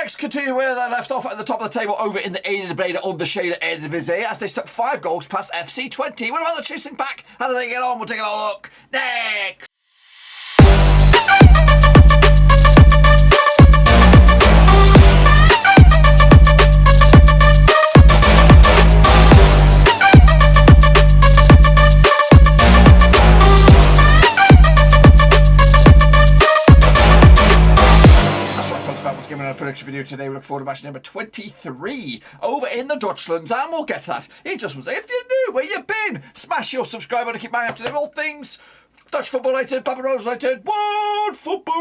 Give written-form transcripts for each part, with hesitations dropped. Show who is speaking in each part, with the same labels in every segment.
Speaker 1: Ajax continue where they left off at the top of the table over in the Eredivisie Eredivisie as they stuck 5 goals past FC 20. What about the chasing pack? How do they get on? We'll take a look next. Giving a prediction video today. We look forward to match number 23 over in the Dutchlands, and we'll get to that. It just was. If you're new, where you been? Smash your subscribe button to keep banging up to date all things Dutch football related, Papa Rose related, world football.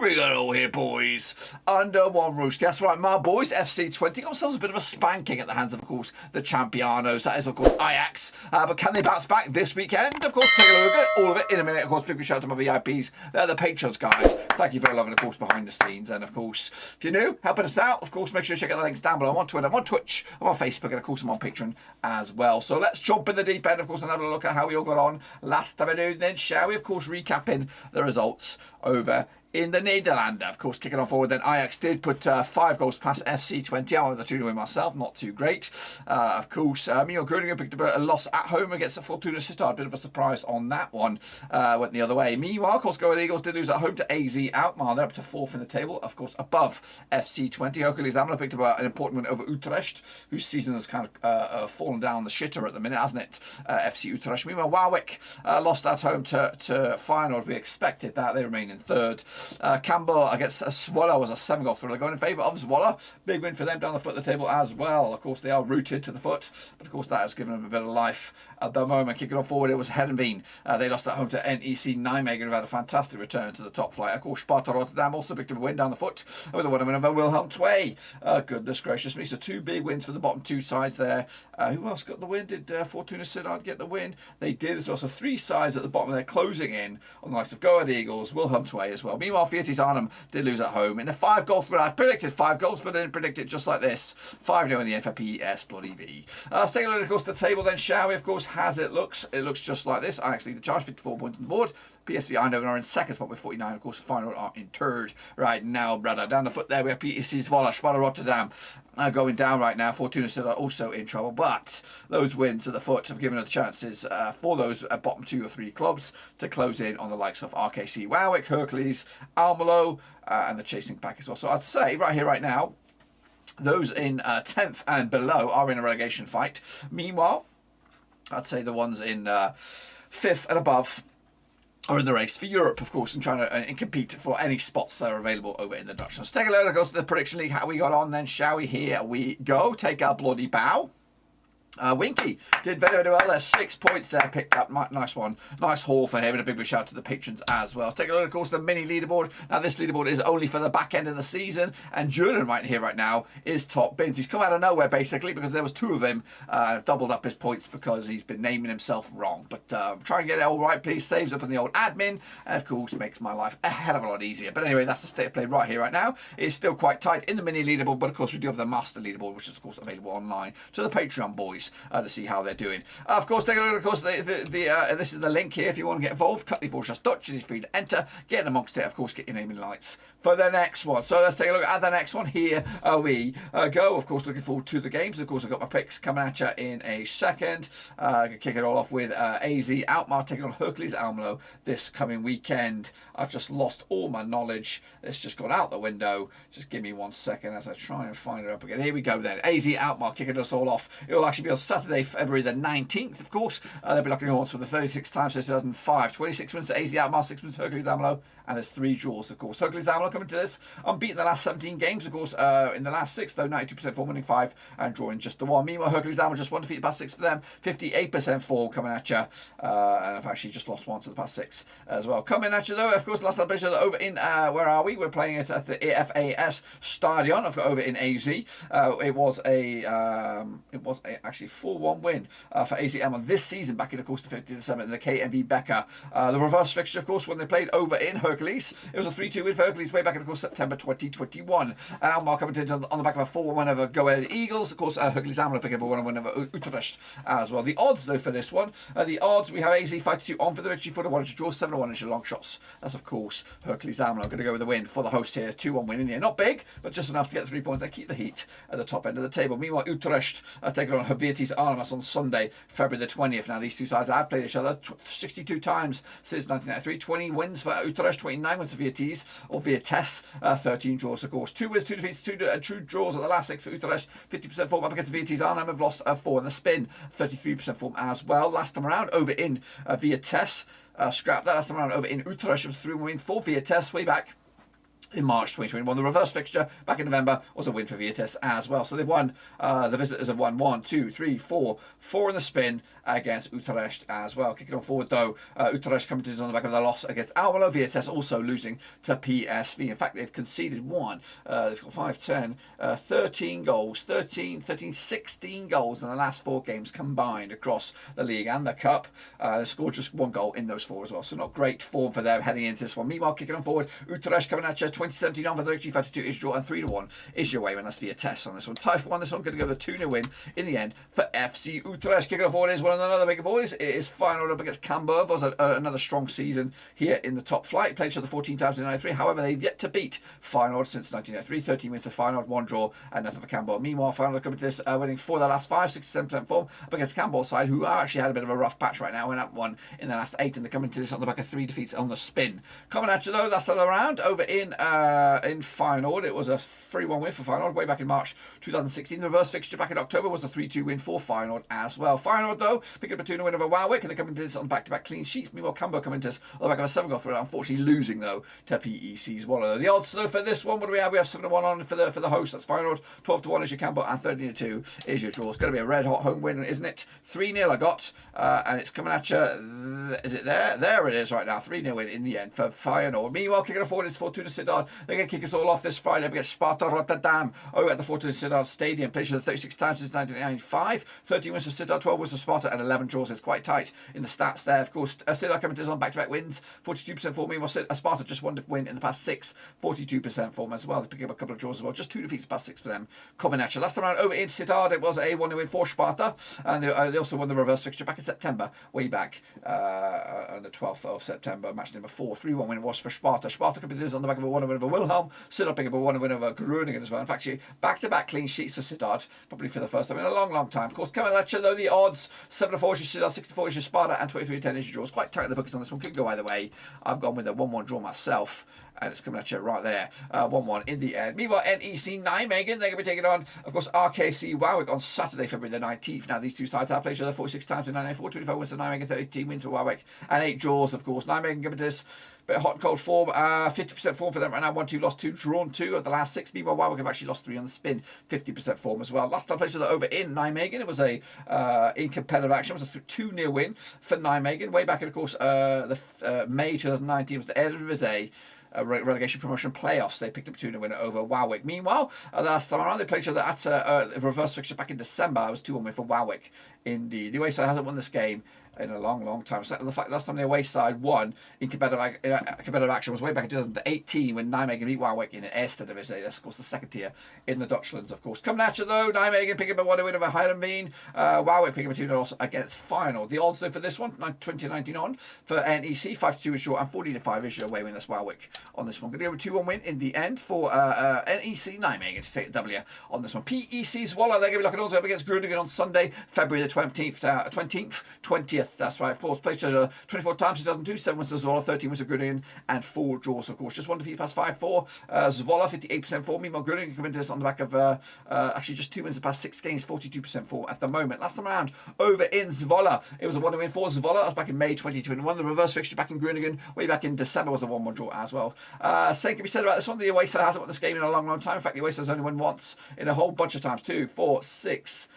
Speaker 1: We got it all here, boys. Under one roof. That's right, my boys. FC 20 got themselves a bit of a spanking at the hands of course, the Champions. That is, of course, Ajax. But can they bounce back this weekend? Of course, take a look at all of it in a minute. Of course, big shout out to my VIPs. They're the patrons, guys. Thank you for loving, of course, behind the scenes. And, of course, if you're new, helping us out, of course, make sure you check out the links down below. I'm on Twitter, I'm on Twitch, I'm on Facebook, and, of course, I'm on Patreon as well. So let's jump in the deep end, of course, and have a look at how we all got on last time. And then, shall we, of course, recapping the results over in the Netherlands. Of course, kicking on forward, then Ajax did put 5 goals past FC 20. I went the 2-0 myself, not too great. Of course, Groningen picked up a loss at home against Fortuna Sittard. Bit of a surprise on that one. Went the other way. Meanwhile, of course, Go Ahead Eagles did lose at home to AZ Alkmaar. They're up to 4th in the table, of course, above FC 20. Heracles Almelo picked up an important win over Utrecht, whose season has kind of fallen down the shitter at the minute, hasn't it? FC Utrecht. Meanwhile, Waalwijk lost at home to Feyenoord. We expected that. They remain in 3rd. Cambuur against Zwolle was a 7-goal thriller going in favour of Zwolle. Big win for them down the foot of the table as well. Of course, they are rooted to the foot, but of course that has given them a bit of life at the moment. Kicking on forward, it was Heerenveen. They lost at home to NEC Nijmegen, who had a fantastic return to the top flight. Of course, Sparta Rotterdam also picked up a win down the foot with a win over Willem II. Goodness gracious me. So 2 big wins for the bottom 2 sides there. Who else got the win? Did Fortuna Sittard get the win? They did as well. So 3 sides at the bottom there closing in on the likes of Go Ahead Eagles, Willem II as well. Meanwhile, Vitesse did lose at home in a 5-goal thriller. I predicted 5 goals, but I didn't predict it just like this. 5-0 in the end for PES Bloody V. Let's take a look, of course, the table then, shall we? Of course, it looks just like this. I actually the charge 54 points on the board. PSV Eindhoven are in 2nd spot with 49. Of course, Feyenoord are in 3rd right now, brother. Down the foot there, we have PEC Zwolle, Sparta Rotterdam going down right now. Fortuna still are also in trouble, but those wins at the foot have given us the chances for those bottom 2 or 3 clubs to close in on the likes of RKC Waalwijk, Heracles, Almelo, and the chasing pack as well. So I'd say right here, right now, those in 10th and below are in a relegation fight. Meanwhile, I'd say the ones in 5th and above are in the race for Europe, of course, and trying to compete for any spots that are available over in the Dutch. So let's take a look at the prediction league, how we got on then, shall we? Here we go. Take our bloody bow. Winky did very, very well there. 6 points there picked up. Nice one. Nice haul for him, and a big shout out to the patrons as well. Let's take a look, of course, at the mini leaderboard. Now, this leaderboard is only for the back end of the season, and Jordan right here, right now, is top bins. He's come out of nowhere, basically, because there was 2 of him. Doubled up his points because he's been naming himself wrong. But try and get it all right, please. Saves up in the old admin, and, of course, makes my life a hell of a lot easier. But anyway, that's the state of play right here, right now. It's still quite tight in the mini leaderboard, but, of course, we do have the master leaderboard, which is, of course, available online to the Patreon boys to see how they're doing. Of course, take a look. Of course, this is the link here if you want to get involved. Cut.Dutch. It is free to enter. Get in amongst it. Of course, get your name in lights for the next one. So let's take a look at the next one. Here we go. Of course, looking forward to the games. Of course, I've got my picks coming at you in a second. Kick it all off with AZ Alkmaar taking on Heracles Almelo this coming weekend. I've just lost all my knowledge. It's just gone out the window. Just give me 1 second as I try and find it up again. Here we go then. AZ Alkmaar kicking us all off. It will actually be on Saturday, February the 19th, of course. They'll be locking horns for the 36th time since 2005. 26 wins to AZ Alkmaar, 6 wins to Heracles Almelo, and there's 3 draws, of course. Heracles Almelo coming to this unbeaten the last 17 games, of course. In the last 6, though, 92% form, winning 5 and drawing just the 1. Meanwhile, Heracles Almelo just 1 defeat the past 6 for them, 58% form coming at you, and I've actually just lost 1 to the past 6 as well. Coming at you, though, of course, last celebration over in where are we? We're playing it at the FAS Stadion. I've got over in AZ. It was actually actually. 4-1 win for AZM on this season back in, of course, the 15th of December in the KMV Becker. The reverse fixture, of course, when they played over in Heracles. It was a 3-2 win for Heracles way back in, of course, September 2021. Alkmaar coming in on the back of a 4-1 win over Go Ahead Eagles. Of course, Heracles Almelo picking up a 1-1 win over Utrecht as well. The odds, though, for this one, the odds, we have AZ 5-2 on for the victory, 4-1 to draw, 7-1 is your long shots. That's, of course, Heracles Almelo going to go with the win for the host here. 2-1 win in the end. Not big, but just enough to get 3 points. They keep the heat at the top end of the table. Meanwhile, Utrecht taking on Vitesse on Sunday, February the 20th. Now, these two sides have played each other 62 times since 1993. 20 wins for Utrecht, 29 wins for Vitesse, 13 draws, of course. 2 wins, 2 defeats, 2 true draws at the last 6 for Utrecht. 50% form up against Vitesse. Arnhem have lost 4 in the spin. 33% form as well. Last time around, over in Vitesse. Scrap that. Last time around, over in Utrecht, it was 3-1 win for Vitesse way back in March 2021. The reverse fixture back in November was a win for Vitesse as well. So they've won, the visitors have won 1, 2, 3, 4 in the spin against Utrecht as well. Kicking on forward though, Utrecht coming to on the back of their loss against Almelo. Vitesse also losing to PSV. In fact, they've conceded 1. They've got 5, 10, 13 goals, 16 goals in the last 4 games combined across the league and the cup. They scored just 1 goal in those 4 as well. So not great form for them heading into this one. Meanwhile, kicking on forward, Utrecht coming at you. 2017 on for the victory, 5-2 is draw, and 3-1 is your way when that's Vitesse on this one. Tie for 1, this one going to go with a 2-0 win in the end for FC Utrecht. Kicking off forward is one of another big boys. It is Feyenoord up against Cambuur. Was another strong season here in the top flight. Played each other 14 times in 1993. However, they've yet to beat Feyenoord since 1993. 13 wins for Feyenoord, 1 draw, and nothing for Cambuur. Meanwhile, Feyenoord coming to this winning 4 of their last 5, 67% form up against Cambuur side, who are actually had a bit of a rough patch right now. Went up 1 in the last 8, and they're coming to this on the back of 3 defeats on the spin. Coming at you though, that's the around over in Feyenoord. It was a 3-1 win for Feyenoord way back in March 2016. The reverse fixture back in October was a 3-2 win for Feyenoord as well. Feyenoord, though, picking up a 2-0 win over Waalwijk, and they're coming to this on back-to-back clean sheets. Meanwhile, Cambuur coming to this on the back of a 7-goal throw, unfortunately losing, though, to PEC Zwolle. The odds, though, for this one, what do we have? We have 7-1 on for the host. That's Feyenoord. 12-1 is your Cambuur, and 13-2 is your draw. It's going to be a red-hot home win, isn't it? 3-0 I got, and it's coming at you. Is it there? There it is right now. 3-0 win in the end for Feyenoord. Meanwhile, kicking it forward is Fortuna Sittard. They're going to kick us all off this Friday against Sparta Rotterdam over at the Fortuna Sittard Stadium. Played 36 times since 1995. 13 wins for Sittard, 12 wins for Sparta, and 11 draws. It's quite tight in the stats there. Of course, Sittard coming to on back-to-back wins. 42% form. Meanwhile, Sparta just 1 win in the past 6. 42% form as well. They're picking up a couple of draws as well. Just 2 defeats past 6 for them coming at you. Last time around over in Sittard, it was a 1-0 win for Sparta, and they also won the reverse fixture back in September, way back on the 12th of September. Match number 4. 3-1 win was for Sparta. Sparta coming to on the back of a 1-0 win over Wilhelm. Sittard picking up a 1-0 win over Groningen as well. In fact, back-to-back clean sheets for Sittard, probably for the first time in a long, long time. Of course, coming at you though, the odds 7-4 is your Sittard, 6-4 is your Sparta, and 23-10 is your draws. Quite tight in the bookies on this one. Could go either way. I've gone with a 1-1 draw myself, and it's coming at you right there. 1-1 in the end. Meanwhile, NEC Nijmegen, they're going to be taking on, of course, RKC Waalwijk on Saturday, February the 19th. Now, these two sides have played each other 46 times in 1994. 25 wins for Nijmegen, 13 wins for Waalwijk, and 8 draws, of course. Nijmegen coming to this bit of hot and cold form. 50% form for them right now. 1-2, lost 2, drawn 2 of the last 6. Meanwhile, Waalwijk have actually lost 3 on the spin. 50% form as well. Last time played each other over in Nijmegen. It was a in competitive action. It was a 2-0 win for Nijmegen. Way back in, of course, May 2019 was the Eredivisie relegation promotion playoffs. They picked up 2-0 win over Waalwijk. Meanwhile, the last time around, they played each other at a reverse fixture back in December. It was 2-1 win for Waalwijk. Indeed, the away side hasn't won this game in a long, long time. So the fact last time the away side won in competitive action was way back in 2018 when Nijmegen beat Waalwijk in an Eredivisie. That's of course the second tier in the Dutchlands, of course. Coming at you though, Nijmegen picking up a 1-0 win over Heerenveen. Waalwijk picking up a 2-0 loss against Feyenoord. The odds though for this one, 2019 on for NEC, 5-2 is your and 40-5 is your away win. That's Waalwijk on this one. Going to go with 2-1 win in the end for NEC Nijmegen to take the W on this one. PEC Zwolle, they're going to be looking also up against Groningen on Sunday, February the 20th. That's right, of course. Played each other 24 times since 2002, 7 wins to Zwolle, 13 wins to Groningen, and 4 draws, of course. Just 1 defeat past 5-4. Zwolle, 58% form. Meanwhile, Groningen come into this on the back of actually just 2 wins the past 6 games, 42% form at the moment. Last time around, over in Zwolle, it was a 1-0 win for Zwolle. That was back in May 2021. The reverse fixture back in Groningen, way back in December, was a 1-1 draw as well. Same can be said about this one. The away side hasn't won this game in a long, long time. In fact, the away side has only won once in a whole bunch of times. 2, 4, 6,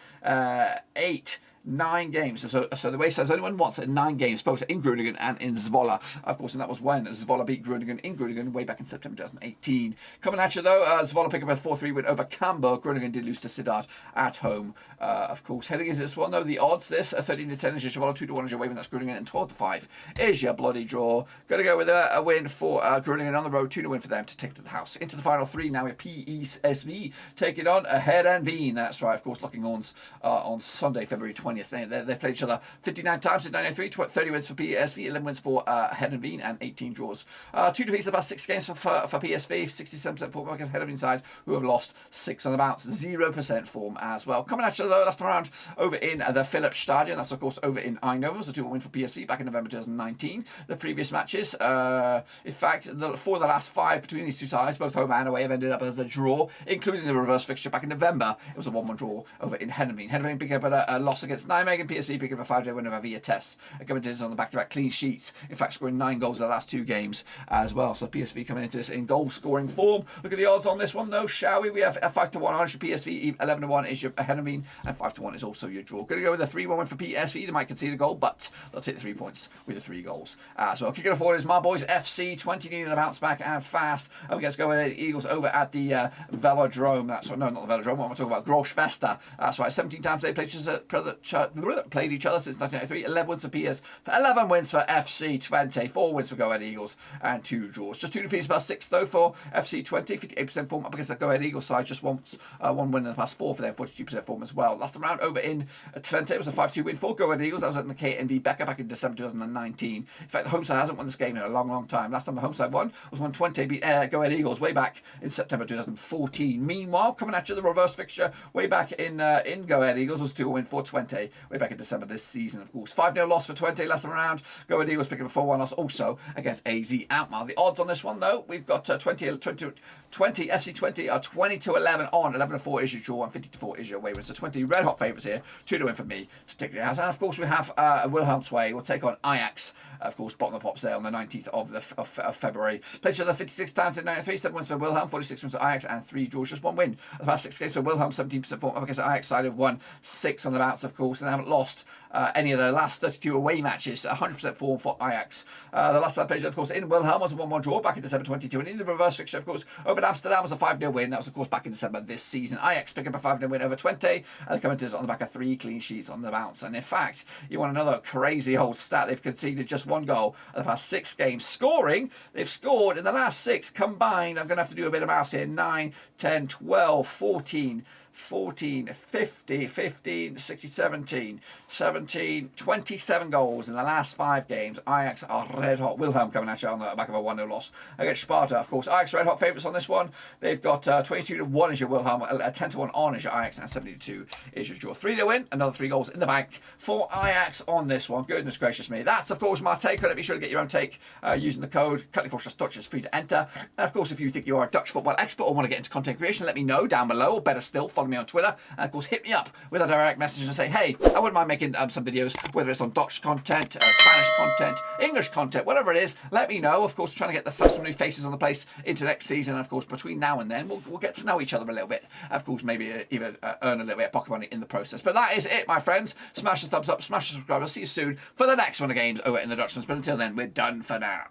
Speaker 1: 8, 9 games. So the way it says only won once in 9 games, both in Groningen and in Zwolle. Of course, and that was when Zwolle beat Groningen in Groningen way back in September 2018. Coming at you though, Zwolle pick up a 4-3 win over Cambuur. Groningen did lose to Sittard at home. Of course, heading into this one though, the odds this 13-10 is your Zwolle, 2-1 is your Waving, that's Groningen, and 12-5 is your bloody draw. Going to go with a win for Groningen on the road, 2-win for them to take to the house. Into the final 3 now with PSV taking on Heerenveen. That's right, of course, locking horns on Sunday, February 20th. They've played each other 59 times in 1993, 30 wins for PSV, 11 wins for Heerenveen, and 18 draws. 2 defeats in the past 6 games for PSV, 67% form against Heerenveen side, who have lost 6 on the bounce, 0% form as well. Coming at you though, last time around over in the Philips Stadion, that's of course over in Eindhoven. It was a 2-1 win for PSV back in November 2019. The previous matches, in fact, for the last 5 between these two sides, both home and away, have ended up as a draw, including the reverse fixture back in November. It was a 1-1 draw over in Heerenveen. Heerenveen picked up a loss against Nijmegen. PSV picked up a 5-0 win over Vitesse. Coming to this on the back-to-back clean sheets. In fact, scoring 9 goals in the last 2 games as well. So PSV coming into this in goal-scoring form. Look at the odds on this one though, shall we? We have a 5-1 on your PSV, 11-1 is your Heerenveen, and 5-1 is also your draw. Going to go with a 3-1 win for PSV. They might concede a goal, but they'll take the 3 points with the 3 goals as well. Kicking it forward is my boys FC 20 needing a bounce back and fast. Up against going Eagles over at the Velodrome. That's no, not the Velodrome. What am I talking about? Großfesta. That's right. 17 times they played each other since 1993. 11 wins for PS. 11 wins for FC 20. 4 wins for Go Ahead Eagles and 2 draws. Just 2 defeats past 6 though for FC 20. 58% form up against the Go Ahead Eagles side. Just one win in the past 4 for them. 42% form as well. Last round over in Twente, it was a 5-2 win for Go Ahead Eagles. That was at the KNV Becker back in December 2019. In fact, the home side hasn't won this game in a long time. Last time the home side won was when Twente beat Go Ahead Eagles way back in September 2014. Meanwhile, coming at you, the reverse fixture way back in Go Ahead Eagles was 2-1 win for Twente way back in December this season, of course. 5-0 loss for Twente last time around. Go Ahead Eagles picking up a 4-1 loss also against AZ Alkmaar. The odds on this one though, we've got 20 FC 20 are 20-11 on, 11-4 is your draw, and 50-4 is your away win. So 20 red hot favourites here, 2-win for me to take the house. And of course we have Willem II will take on Ajax, of course, bottom of the pops there on the 19th of February. Played each other 56 times in 93, 7 wins for Willem, 46 wins for Ajax, and 3 draws, just 1 win. The past 6 games for Willem, 17% form up against the Ajax side, have won 6 on the bounce, of course, and haven't lost any of the last 32 away matches. 100% form for Ajax. The last time played, of course, in Wilhelm was a 1-1 draw back in December 22, and in the reverse fixture, of course, over at Amsterdam was a 5-0 win. That was, of course, back in December this season. Ajax picking up a 5-0 win over Twente, and the commenters on the back of 3 clean sheets on the bounce. And in fact, you want another crazy old stat, they've conceded just 1 goal in the past 6 games. Scoring, they've scored in the last 6 combined, I'm going to have to do a bit of maths here, 9, 10, 12, 14, 15, 17, 27 goals in the last 5 games. Ajax are red hot. Wilhelm coming at you on the back of a 1-0 loss against Sparta, of course. Ajax red hot favourites on this one. They've got 22-1 is your Wilhelm, 10-1 on is your Ajax, and 72 is your draw. 3-0 win, another 3 goals in the bank for Ajax on this one. Goodness gracious me. That's, of course, my take on it. Be sure to get your own take using the code Dutch. It's free to enter. And, of course, if you think you are a Dutch football expert or want to get into content creation, let me know down below, or better still, follow me on Twitter, and of course hit me up with a direct message and say, hey, I wouldn't mind making some videos, whether it's on Dutch content, Spanish content, English content, whatever it is, let me know. Of course, trying to get the first new faces on the place into next season, and of course between now and then we'll get to know each other a little bit, of course maybe even earn a little bit of pocket money in the process. But that is it, my friends. Smash the thumbs up, smash the subscribe. I'll see you soon for the next one of games over in the Dutchlands, but until then, we're done for now.